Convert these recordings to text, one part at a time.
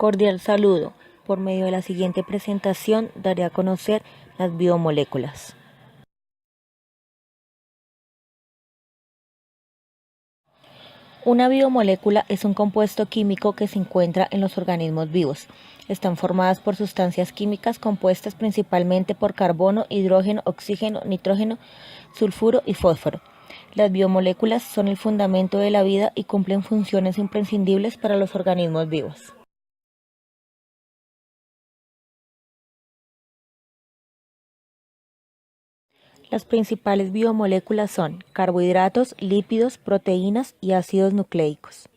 Cordial saludo. Por medio de la siguiente presentación daré a conocer las biomoléculas. Una biomolécula es un compuesto químico que se encuentra en los organismos vivos. Están formadas por sustancias químicas compuestas principalmente por carbono, hidrógeno, oxígeno, nitrógeno, sulfuro y fósforo. Las biomoléculas son el fundamento de la vida y cumplen funciones imprescindibles para los organismos vivos. Las principales biomoléculas son carbohidratos, lípidos, proteínas y ácidos nucleicos.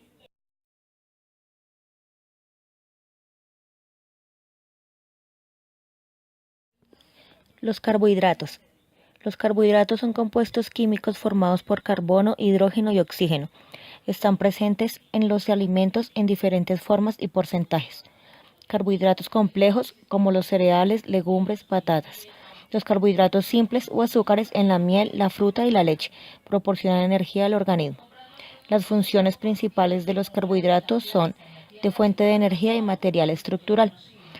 Los carbohidratos. Los carbohidratos son compuestos químicos formados por carbono, hidrógeno y oxígeno. Están presentes en los alimentos en diferentes formas y porcentajes. Carbohidratos complejos como los cereales, legumbres, patatas. Los carbohidratos simples o azúcares en la miel, la fruta y la leche proporcionan energía al organismo. Las funciones principales de los carbohidratos son de fuente de energía y material estructural.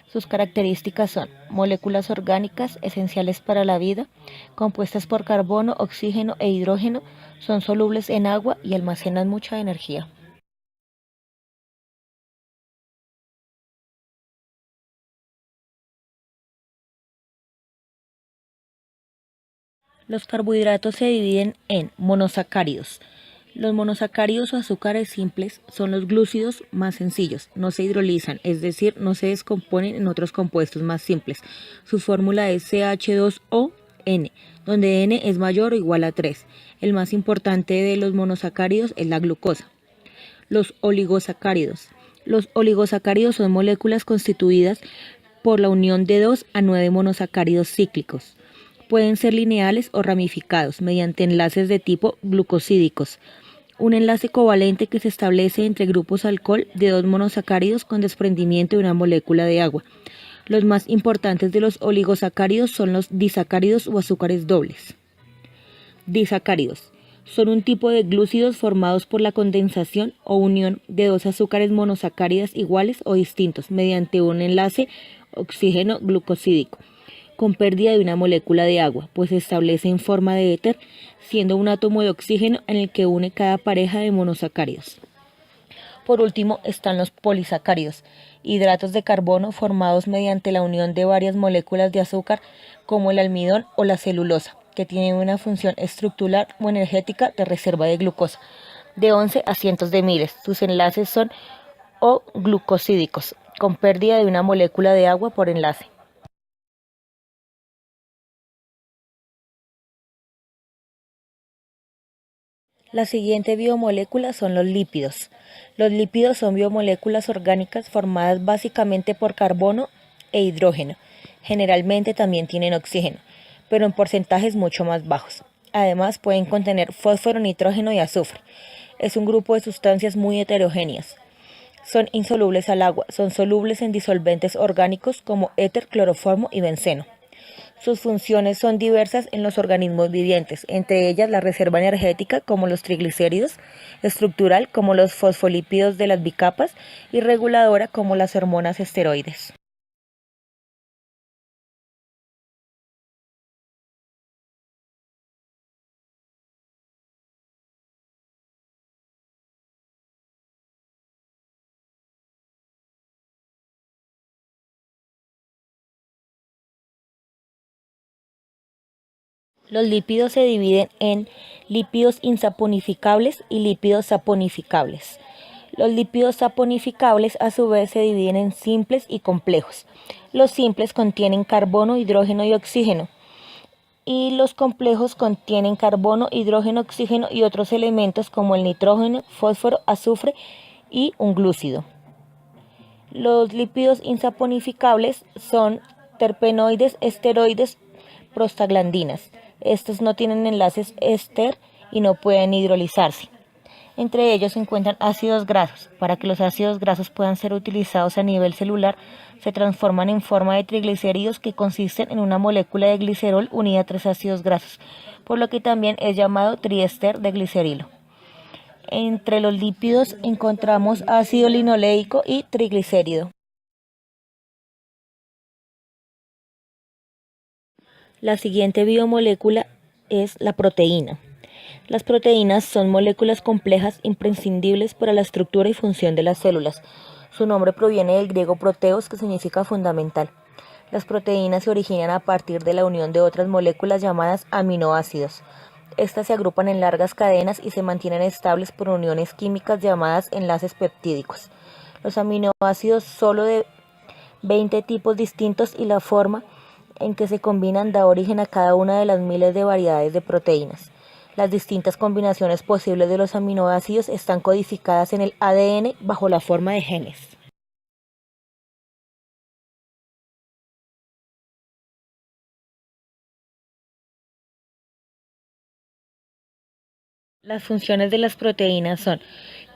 Sus características son moléculas orgánicas esenciales para la vida, compuestas por carbono, oxígeno e hidrógeno, son solubles en agua y almacenan mucha energía. Los carbohidratos se dividen en monosacáridos. Los monosacáridos o azúcares simples son los glúcidos más sencillos, no se hidrolizan, es decir, no se descomponen en otros compuestos más simples. Su fórmula es CH2ON, donde N es mayor o igual a 3. El más importante de los monosacáridos es la glucosa. Los oligosacáridos. Los oligosacáridos son moléculas constituidas por la unión de 2 a 9 monosacáridos cíclicos. Pueden ser lineales o ramificados mediante enlaces de tipo glucosídicos. Un enlace covalente que se establece entre grupos alcohol de 2 monosacáridos con desprendimiento de una molécula de agua. Los más importantes de los oligosacáridos son los disacáridos o azúcares dobles. Disacáridos. Son un tipo de glúcidos formados por la condensación o unión de 2 azúcares monosacáridas iguales o distintos mediante un enlace oxígeno glucosídico, con pérdida de una molécula de agua, pues se establece en forma de éter, siendo un átomo de oxígeno en el que une cada pareja de monosacáridos. Por último están los polisacáridos, hidratos de carbono formados mediante la unión de varias moléculas de azúcar como el almidón o la celulosa, que tienen una función estructural o energética de reserva de glucosa, de 11 a cientos de miles. Sus enlaces son O-glucosídicos, con pérdida de una molécula de agua por enlace. La siguiente biomolécula son los lípidos. Los lípidos son biomoléculas orgánicas formadas básicamente por carbono e hidrógeno. Generalmente también tienen oxígeno, pero en porcentajes mucho más bajos. Además pueden contener fósforo, nitrógeno y azufre. Es un grupo de sustancias muy heterogéneas. Son insolubles al agua, son solubles en disolventes orgánicos como éter, cloroformo y benceno. Sus funciones son diversas en los organismos vivientes, entre ellas la reserva energética como los triglicéridos, estructural como los fosfolípidos de las bicapas y reguladora como las hormonas esteroides. Los lípidos se dividen en lípidos insaponificables y lípidos saponificables. Los lípidos saponificables a su vez se dividen en simples y complejos. Los simples contienen carbono, hidrógeno y oxígeno, y los complejos contienen carbono, hidrógeno, oxígeno y otros elementos como el nitrógeno, fósforo, azufre y un glúcido. Los lípidos insaponificables son terpenoides, esteroides, prostaglandinas. Estos no tienen enlaces éster y no pueden hidrolizarse. Entre ellos se encuentran ácidos grasos. Para que los ácidos grasos puedan ser utilizados a nivel celular, se transforman en forma de triglicéridos que consisten en una molécula de glicerol unida a 3 ácidos grasos, por lo que también es llamado triéster de glicerilo. Entre los lípidos encontramos ácido linoleico y triglicérido. La siguiente biomolécula es la proteína. Las proteínas son moléculas complejas imprescindibles para la estructura y función de las células. Su nombre proviene del griego proteos, que significa fundamental. Las proteínas se originan a partir de la unión de otras moléculas llamadas aminoácidos. Estas se agrupan en largas cadenas y se mantienen estables por uniones químicas llamadas enlaces peptídicos. Los aminoácidos solo de 20 tipos distintos y la forma en que se combinan da origen a cada una de las miles de variedades de proteínas. Las distintas combinaciones posibles de los aminoácidos están codificadas en el ADN bajo la forma de genes. Las funciones de las proteínas son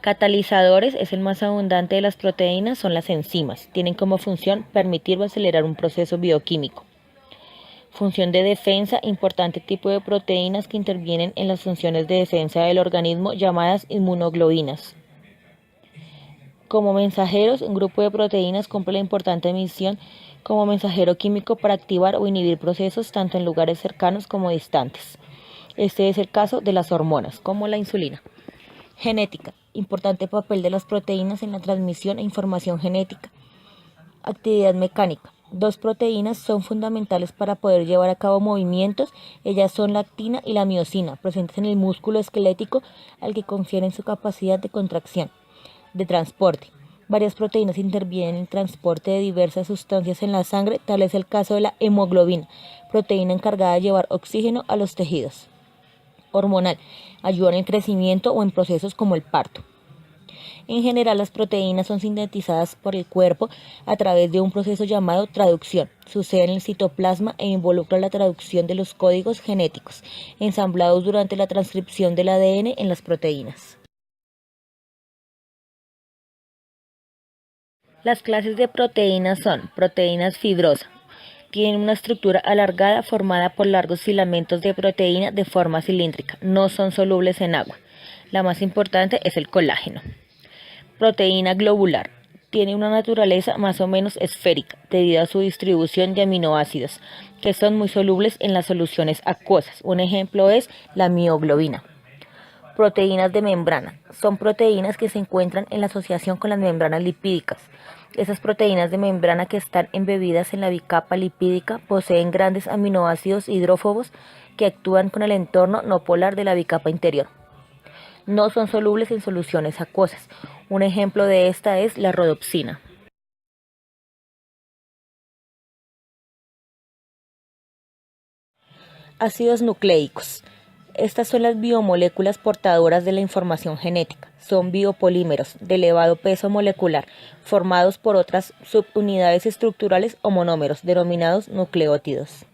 catalizadores, es el más abundante de las proteínas, son las enzimas. Tienen como función permitir o acelerar un proceso bioquímico. Función de defensa, importante tipo de proteínas que intervienen en las funciones de defensa del organismo llamadas inmunoglobinas. Como mensajeros, un grupo de proteínas cumple la importante misión como mensajero químico para activar o inhibir procesos tanto en lugares cercanos como distantes. Este es el caso de las hormonas, como la insulina. Genética, importante papel de las proteínas en la transmisión e información genética. Actividad mecánica. Dos proteínas son fundamentales para poder llevar a cabo movimientos. Ellas son la actina y la miosina, presentes en el músculo esquelético al que confieren su capacidad de contracción. De transporte. Varias proteínas intervienen en el transporte de diversas sustancias en la sangre, tal es el caso de la hemoglobina, proteína encargada de llevar oxígeno a los tejidos. Hormonal. Ayuda en el crecimiento o en procesos como el parto. En general, las proteínas son sintetizadas por el cuerpo a través de un proceso llamado traducción. Sucede en el citoplasma e involucra la traducción de los códigos genéticos, ensamblados durante la transcripción del ADN en las proteínas. Las clases de proteínas son proteínas fibrosas. Tienen una estructura alargada formada por largos filamentos de proteína de forma cilíndrica. No son solubles en agua. La más importante es el colágeno. Proteína globular. Tiene una naturaleza más o menos esférica debido a su distribución de aminoácidos, que son muy solubles en las soluciones acuosas. Un ejemplo es la mioglobina. Proteínas de membrana. Son proteínas que se encuentran en la asociación con las membranas lipídicas. Esas proteínas de membrana que están embebidas en la bicapa lipídica poseen grandes aminoácidos hidrófobos que actúan con el entorno no polar de la bicapa interior. No son solubles en soluciones acuosas. Un ejemplo de esta es la rodopsina. Ácidos nucleicos. Estas son las biomoléculas portadoras de la información genética. Son biopolímeros de elevado peso molecular, formados por otras subunidades estructurales o monómeros, denominados nucleótidos.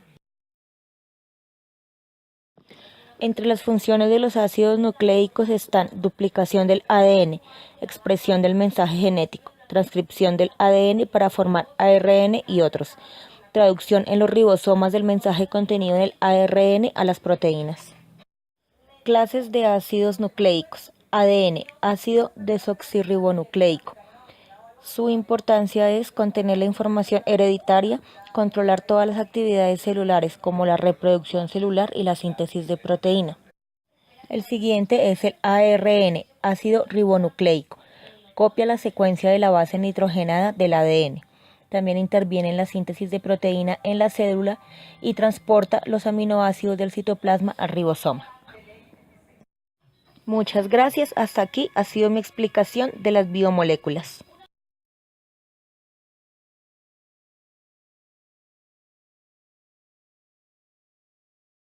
Entre las funciones de los ácidos nucleicos están duplicación del ADN, expresión del mensaje genético, transcripción del ADN para formar ARN y otros, traducción en los ribosomas del mensaje contenido en el ARN a las proteínas. Clases de ácidos nucleicos. ADN, ácido desoxirribonucleico. Su importancia es contener la información hereditaria, controlar todas las actividades celulares como la reproducción celular y la síntesis de proteína. El siguiente es el ARN, ácido ribonucleico. Copia la secuencia de la base nitrogenada del ADN. También interviene en la síntesis de proteína en la célula y transporta los aminoácidos del citoplasma al ribosoma. Muchas gracias. Hasta aquí ha sido mi explicación de las biomoléculas.